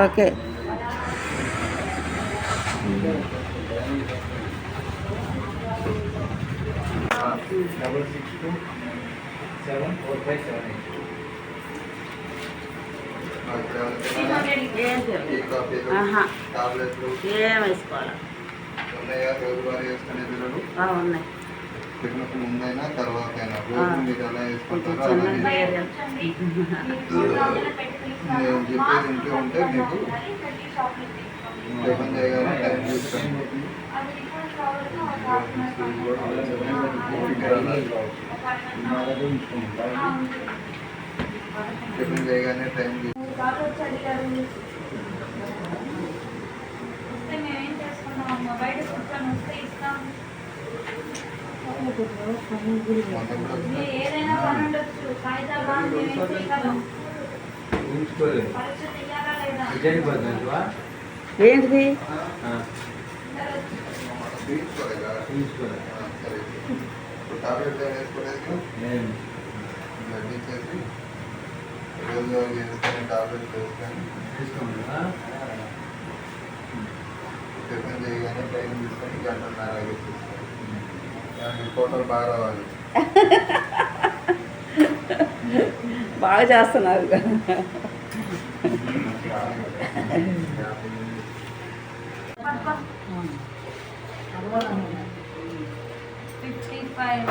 Okay. ఏం వేసుకోవాలి ఉన్నాయి. తినకు ముందైనా తర్వాత అయినా రోజు మీరు ఎలా వేసుకుంటారో నేను చెప్పేది ఇంట్లో ఉంటే మీకు టిఫిన్ చేయగానే టైం చూసుకోండి. టిఫిన్ చేయగానే టైం ఏదైనా పని ఉండొచ్చు. ఏంటిది? టాబ్లెట్ వేసుకోలేదు బ్లడ్ ఇచ్చేసి రోజు వేసుకొని టాబ్లెట్ వేసుకొని టిఫిన్ చేయగానే టైం తీసుకొని గంటన్నర ఫోటోలు బాగా రావాలి. బాగా చేస్తున్నారు. 55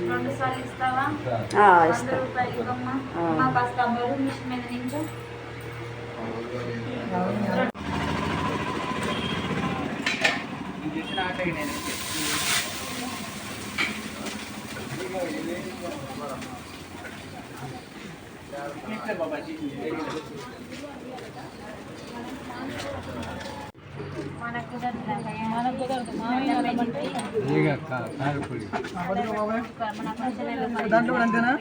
2 సార్లు ఇస్తావా? 100 రూపాయలు ఇవ్వమ్మా. మాకు కాస్త బరువు మిషన్ మీద నించు. దాంట్లో కూడా అంతేనా?